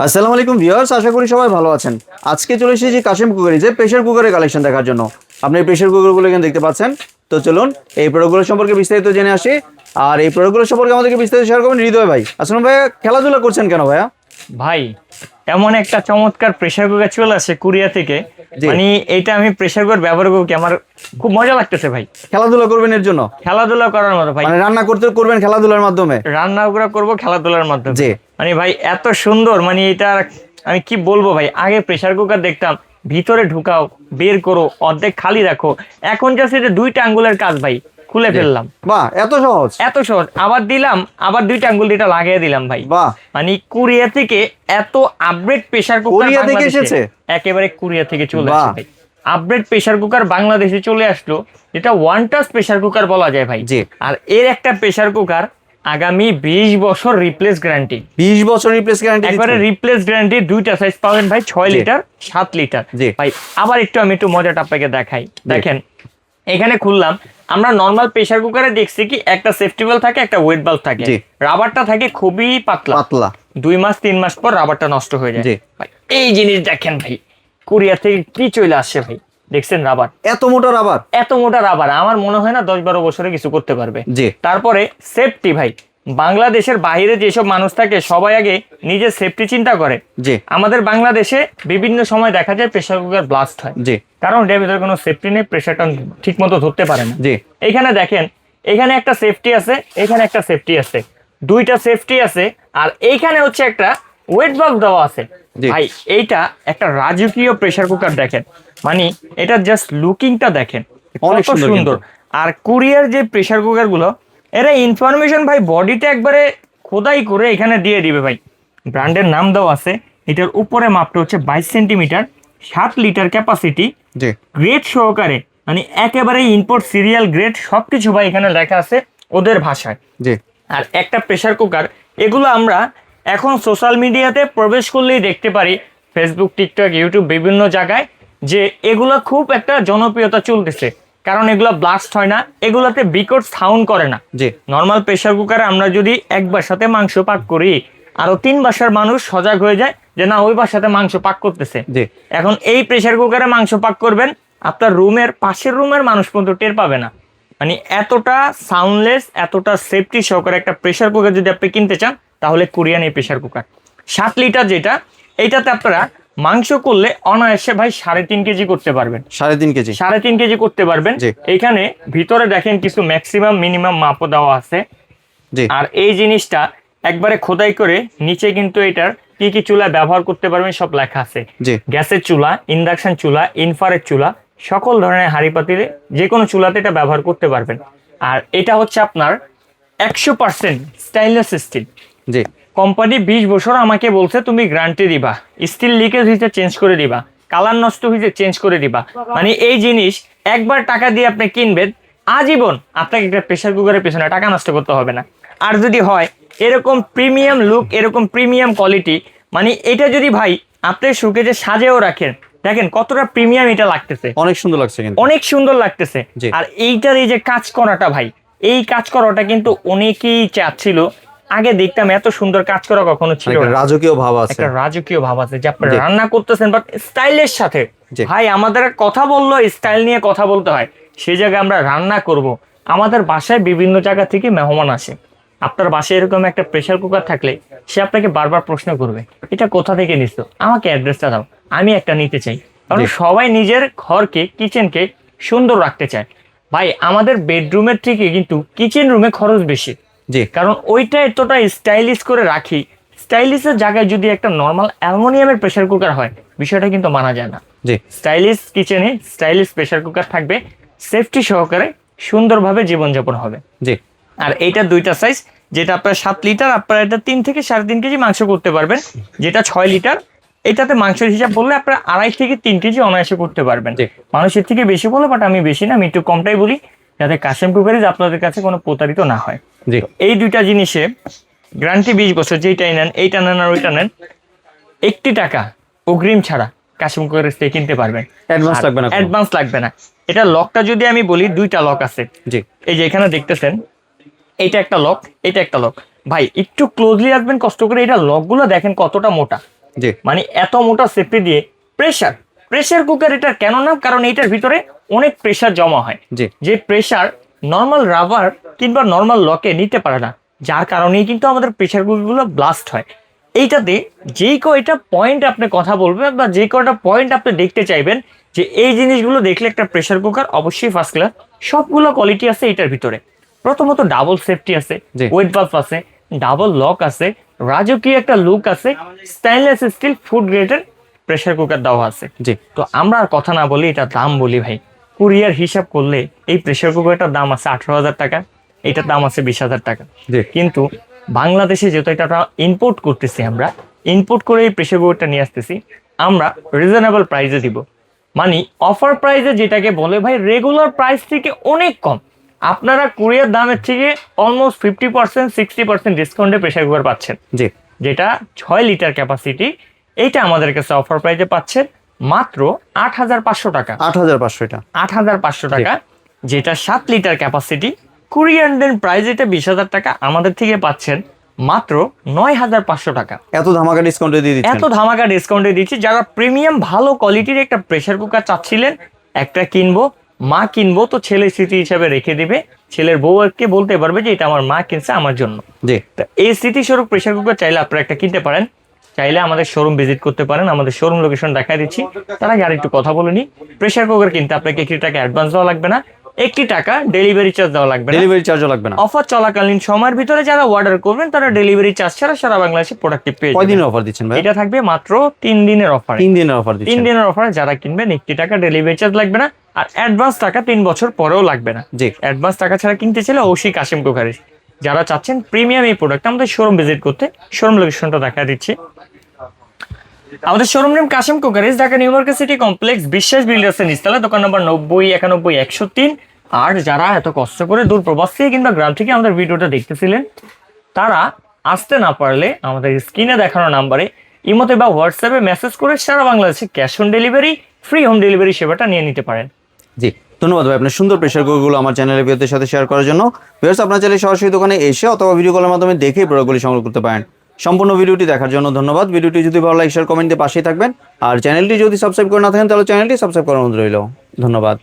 আসসালামু আলাইকুম ভিউয়ার্স, আশা করি সবাই ভালো আছেন। আজকে চলে এসেছি কাশিম কুকারিজে প্রেসার কুকারের কালেকশন দেখার জন্য। আপনি এই প্রেসার কুকারগুলো এখানে দেখতে পাচ্ছেন। তো চলুন এই প্রোডাক্টগুলো সম্পর্কে বিস্তারিত জেনে আসি। আর এই প্রোডাক্টগুলো সম্পর্কে আমাদেরকে বিস্তারিত শেয়ার করবেন হৃদয় ভাই। আসলে ভাইয়া খেলাধুলা করছেন কেন ভাইয়া? ভাই, এমন একটা চমৎকার প্রেসার কুকার চলে আসে কোরিয়া থেকে। জি। মানে এটা আমি প্রেসার কুকার ব্যবহার করব কি আমার খুব মজা লাগতেছে ভাই। খেলাধুলা করবেন এর জন্য? খেলাধুলা করার মতো ভাই, মানে রান্না করবেন খেলাধুলার মাধ্যমে? রান্না করা করবো খেলাধুলার মাধ্যমে। জি। মানে ভাই এত সুন্দর, মানে এটা আমি কি বলবো ভাই। আগে প্রেসার কুকার দেখতাম ভিতরে ঢুকাও, বের করো, অর্ধেক খালি রাখো। এখন জাস্ট এটা দুইটা আঙ্গুলের কাজ ভাই, খুলে ফেললাম। বাহ, এত সহজ! এত সহজ, আবার দিলাম, আবার দুইটা আঙ্গুল এটা লাগিয়ে দিলাম ভাই। বাহ, মানে কোরিয়া থেকে এত আপডেট প্রেসার কুকার কোরিয়া থেকে এসেছে? একেবারে কোরিয়া থেকে চলে বাহ। আসে ভাই। আপডেট প্রেসার কুকার বাংলাদেশে চলে আসলো, যেটা ওয়ান টাচ প্রেসার কুকার বলা যায় ভাই। জি। আর এর একটা প্রেসার কুকার আগামী 20 বছর রিপ্লেস গ্যারান্টি। 20 বছর রিপ্লেস গ্যারান্টি? একবারে রিপ্লেস গ্যারান্টি। দুইটা সাইজ পাবেন ভাই, 6 জি। Litre 7 litre. জি। ভাই আবার আমি একটু মজাটা আপনাকে দেখাই। দেখেন এখানে খুললাম, আমরা নরমাল প্রেসার কুকারে দেখছি কি একটা সেফটি বেল্ট থাকে, একটা ওয়েট বাল্ব থাকে। জি। রাবারটা থাকে খুবই পাতলা পাতলা। 2 মাস 3 মাস পর রাবারটা নষ্ট হয়ে যায়। জি। ভাই এই জিনিস দেখেন ভাই, কোরিয়া থেকে কি চলে আসছে ভাই। দেখছেন রাবার, এত মোটা রাবার? এত মোটা রাবার আমার মনে হয় না 10-12 বছরে কিছু করতে পারবে। জি। তারপরে সেফটি ভাই, বাংলাদেশের বাইরে যেসব মানুষ থাকে সবাই আগে নিজের সেফটি চিন্তা করে। জি। আমাদের বাংলাদেশে বিভিন্ন সময় দেখা যায় প্রেসার কুকার ব্লাস্ট হয়। জি। কারণ এর ভিতরে কোনো সেফটি নেই, প্রেসারটা ঠিক মতো ধরতে পারে না। জি। এখানে দেখেন, এখানে একটা সেফটি আছে, এখানে একটা সেফটি আছে, দুইটা সেফটি আছে। আর এইখানে হচ্ছে একটা ওয়েট বাল্ব দেওয়া আছে। জি। ভাই এইটা একটা রাজকীয় প্রেসার কুকার দেখেন। মানে এটা জাস্ট লুকিংটা দেখেন অনেক কত সুন্দর সুন্দর। কিন্তু। আর কোরিয়ার যে প্রেসার কুকার গুলো, এরা ইনফরমেশন ভাই বডিতে একবারে খোদাই করে এখানে দিয়ে দিবে ভাই। ব্র্যান্ডের নাম দেওয়া আছে। এটার উপরে মাপটা হচ্ছে 22 সেন্টিমিটার, 7 লিটার ক্যাপাসিটি, জি। গ্রেড সহকারে। মানে একেবারে ইম্পোর্ট সিরিয়াল গ্রেড সবকিছু ভাই এখানে লেখা আছে ওদের ভাষায়। জি। আর একটা প্রেসার কুকার, এগুলো আমরা এখন সোশ্যাল মিডিয়াতে প্রবেশ করলেই দেখতে পারি, ফেসবুক, টিকটক, ইউটিউব বিভিন্ন জায়গায়, যে এগুলো খুব একটা জনপ্রিয়তা চলতেছে। কারণ এগুলো ব্লাস্ট হয় না, এগুলোতে বিকট সাউন্ড করে না। জি। নর্মাল প্রেসার কুকারে আমরা যদি একবার সাথে মাংস পাক করি, আরো 3 বাসার মানুষ সজাগ হয়ে যায় যে না ওই বাসাতে মাংস পাক করতেছে। জি। এখন এই প্রেসার কুকারে মাংস পাক করবেন, আপনার রুমের পাশের রুমের মানুষ পর্যন্ত টের পাবে না। মানে এতটা সাউন্ডলেস, এতটা সেফটি সহকারে একটা প্রেসার কুকার যদি আপনি কিনতে চান, তাহলে কোরিয়ান এই প্রেসার কুকার 7 লিটার যেটা, এইটাতে আপনারা মাংস করলে অনায়াসে ভাই 3.5 কেজি করতে পারবেন। 3.5 কেজি? 3.5 কেজি করতে পারবেন। জি। এইখানে ভিতরে দেখেন কিছু ম্যাক্সিমাম মিনিমাম মাপও দেওয়া আছে। জি। আর এই জিনিসটা একবারে খোদাই করে নিচে কিন্তু এটার কি কি চুলা ব্যবহার করতে পারবেন সব লেখা আছে। জি। গ্যাসের চুলা, ইন্ডাকশন চুলা, ইনফ্রারেড চুলা, সকল ধরনের হাঁড়ি পাতিলে যে কোনো চুলাতে এটা ব্যবহার করতে পারবেন। আর এটা হচ্ছে আপনার 100% স্টেইনলেস স্টিল। জি। কোম্পানি 20 বছর আমাকে বলছে তুমি গ্যারান্টি দিবা, স্টিল লিকেজ হয়েছে চেঞ্জ করে দিবা, কালার নষ্ট হয়েছে চেঞ্জ করে দিবা। মানে এই জিনিস একবার টাকা দিয়ে আপনি কিনবেন, আজীবন আপনাকে একটা প্রেসার কুকারের পেছনে টাকা নষ্ট করতে হবে না। আর যদি হয় এরকম প্রিমিয়াম লুক, এরকম প্রিমিয়াম কোয়ালিটি, মানে এটা যদি ভাই আপনি সুকেজে সাজেও রাখেন, দেখেন কতটা প্রিমিয়াম এটা লাগতেছে, অনেক সুন্দর লাগছে কিন্তু। অনেক সুন্দর লাগতেছে। জি। আর এইটার এই যে কাজ করাটা ভাই, এই কাজ করাটা কিন্তু অনেকেই চাচ্ছিল। আগে দেখতাম এত সুন্দর কাজ করা কখনো ছিল একটা না। রাজকীয় ভাব আছে। একটা রাজকীয় ভাব আছে যে আপনি জি। রান্না করতেছেন বাট স্টাইলের সাথে। জি। ভাই আমাদের কথা বললো স্টাইল নিয়ে কথা বলতে হয়, সেই জায়গায় আমরা রান্না করব। আমাদের বাসায় বিভিন্ন জায়গা থেকে মেহমান আসে, আপনার বাসায় এরকম একটা প্রেসার কুকার থাকলে সে আপনাকে বারবার প্রশ্ন করবে এটা কোথা থেকে নিছো, আমাকে অ্যাড্রেসটা দাও, আমি একটা নিতে চাই। কারণ জি। সবাই নিজের ঘরকে, কিচেনকে সুন্দর রাখতে চায়। ভাই আমাদের বেডরুমের থেকে কিন্তু কিচেন রুমে খরচ বেশি। জি। কারণ ওইটা এতটা স্টাইলিশ করে রাখি, স্টাইলিশের জায়গায় যদি একটা নর্মাল অ্যালুমিনিয়ামের প্রেসার কুকার হয়, বিষয়টা কিন্তু মানা যায় না। জি। স্টাইলিশ কিচেনে স্টাইলিশ প্রেসার কুকার থাকবে, সেফটি সহকারে সুন্দরভাবে জীবনযাপন হবে। জি। আর এইটা দুইটা সাইজ, যেটা আপনার 7 লিটার, আপনার এটা 3 থেকে 3.5 কেজি মাংস করতে পারবেন। যেটা 6 লিটার, এটাতে মাংসের হিসাব বললে আপনার 2.5 থেকে 3 কেজি অনায়াসে করতে পারবেন। জি। মানুষের থেকে বেশি বলে, বাট আমি বেশি না, আমি একটু কমটাই বলি, যাতে কাশেম কুকারিজ আপনাদের কাছে কোনো প্রতারিত না হয়। জি। এই দুইটা জিনিসে গ্যারান্টি 20 বছর, যেইটাই নেন, এইটা নেন আর ওইটা নেন, 1 টাকা অগ্রিম ছাড়া কাশেম কুকারিজ থেকে কিনতে পারবেন। অ্যাডভান্স লাগবে না কোনো? অ্যাডভান্স লাগবে না। এটা লকটা যদি আমি বলি, দুইটা লক আছে। জি। এই যে এখানে দেখতেছেন, এইটা একটা লক, এটা একটা লক। ভাই একটু ক্লোজলি আসবেন কষ্ট করে, এটা লকগুলো দেখেন কতটা মোটা। জি মানে এত মোটা সেফটি দিয়ে প্রেসার কুকার এটা কেন না, কারণ এটার ভিতরে অনেক প্রেসার জমা হয়, জি যে প্রেসার নর্মাল রাবার কিংবা নর্মাল লকে নিতে পারে না, যার কারণেই কিন্তু আমাদের প্রেসার কুকারগুলো ব্লাস্ট হয়। এইটাতে যেই কয়টা পয়েন্ট আপনি কথা বলবেন বা যে কয়টা পয়েন্ট আপনি দেখতে চাইবেন যে এই জিনিসগুলো দেখলে একটা প্রেসার কুকার অবশ্যই ফার্স্ট ক্লাস, সবগুলো কোয়ালিটি আছে এটার ভিতরে। প্রথমত ডাবল সেফটি আছে, জি। ওয়েট বাল্ব আছে, ডাবল লক আছে, রাজকীয় একটা লুক আছে, স্টেনলেস স্টিল ফুড গ্রেডের প্রেসার কুকার দেওয়া আছে। জি তো আমরা আর কথা না বলি, এটা দাম বলি ভাই। কুরিয়ার হিসাব করলে এই প্রেসার কুকারটার দাম আছে 18,000 টাকা, এটার দাম আছে 20,000 টাকা। জি কিন্তু বাংলাদেশে যেহেতু এটা ইম্পোর্ট করতেছি, আমরা ইম্পোর্ট করে এই প্রেসার কুকারটা নিয়ে আসতেছি, আমরা রিজনেবল প্রাইসে দিব। মানে অফার প্রাইসে যেটাকে বলে ভাই, রেগুলার প্রাইস থেকে অনেক কম। আপনারা কুরিয়ার দামের থেকে অলমোস্ট 50% 60% ডিসকাউন্টে প্রেসার কুকার পাচ্ছেন, জি যেটা 6 লিটার ক্যাপাসিটি। এইটা আমাদের কাছে অফার প্রাইসে পাচ্ছেন মাত্র 8,500 টাকা। 8,500 এটা 8,500 টাকা, যেটা 7 লিটার ক্যাপাসিটি। কুরিয়ার প্রাইস এটা 20,000 টাকা, আমাদের থেকে পাচ্ছেন মাত্র 9,500 টাকা। এত ধামাকা ডিসকাউন্টে দিয়ে দিচ্ছেন। এত ধামাকা ডিসকাউন্টে দিচ্ছি। যারা প্রিমিয়াম ভালো কোয়ালিটির একটা প্রেসার কুকার চাচ্ছিলেন, একটা কিনবো, মা কিনবো, তো ছেলের স্মৃতি হিসাবে রেখে দিবে, ছেলের বউকে বলতে পারবে যে এটা আমার মা কিনছে আমার জন্য। জি তো এই স্মৃতিস্বরূপ প্রেসার কুকার চাইলে আপনারা একটা কিনতে পারেন। চাইলে আমাদের শোরুম ভিজিট করতে পারেন, আমাদের শোরুম লোকেশন দেখাই দিচ্ছি। তার আগে আর একটু কথা বলে নি, প্রেসার কুকার কিনতে আপনাকে 1 টাকা অ্যাডভান্স দেওয়া লাগবে না, 1 টাকা ডেলিভারি চার্জ দেওয়া লাগবে না। ডেলিভারি চার্জও লাগবে না। অফার চলাকালীন সময়ের ভিতরে যারা অর্ডার করবেন তারা ডেলিভারি চার্জ ছাড়া সারা বাংলাদেশে প্রোডাক্টটি পেয়ে যাবেন। কয়দিনের অফার দিচ্ছেন ভাই? এটা থাকবে মাত্র 3 দিনের অফার। 3 দিনের অফার 3 দিচ্ছেন। দিনের অফারে যারা কিনবেন 1 টাকা ডেলিভারি চার্জ লাগবে না, আর অ্যাডভান্স টাকা 3 বছর পরেও লাগবে না। জি অ্যাডভান্স টাকা ছাড়া কিনতে চাইলে অবশ্যই কাশিম কুকারে। যারা চাচ্ছেন প্রিমিয়াম এই প্রোডাক্ট, আমাদের শোরুম ভিজিট করতে, শোরুম লোকেশনটা দেখা দিচ্ছি। আমাদের showroom name Kashim cookeries, Dhaka new market city complex, Biswas builders এর নিচতলা, দোকান নম্বর 90 91 103। আর যারা এত কষ্ট করে দূর প্রবাস থেকে কিংবা গ্রাম থেকে আমাদের ভিডিওটা দেখতেছিলেন, তারা আসতে না পারলে আমাদের স্ক্রিনে দেখানো নাম্বারে ইমোতে বা হোয়াটসঅ্যাপে মেসেজ করে সারা বাংলাদেশে cash on delivery, free home delivery সেবাটা নিয়ে নিতে পারেন। জি ধন্যবাদ ভাই আপনার সুন্দর প্রেসার কুকারগুলো আমার চ্যানেলের ভিউয়ারদের সাথে শেয়ার করার জন্য। ভিউয়ার্স আপনার চাইলে সরাসরি দোকানে এসে অথবা ভিডিও কলের মাধ্যমে দেখে প্রোডাক্টগুলি সংগ্রহ করতে পারেন। সম্পূর্ণ ভিডিওটি দেখার জন্য ধন্যবাদ। ভিডিওটি যদি ভালো লাগে শেয়ার কমেন্ট দিয়ে পাশেই থাকবেন, আর চ্যানেলটি যদি সাবস্ক্রাইব করে না থাকেন তাহলে চ্যানেলটি সাবস্ক্রাইব করার অনুরোধ রইল। ধন্যবাদ।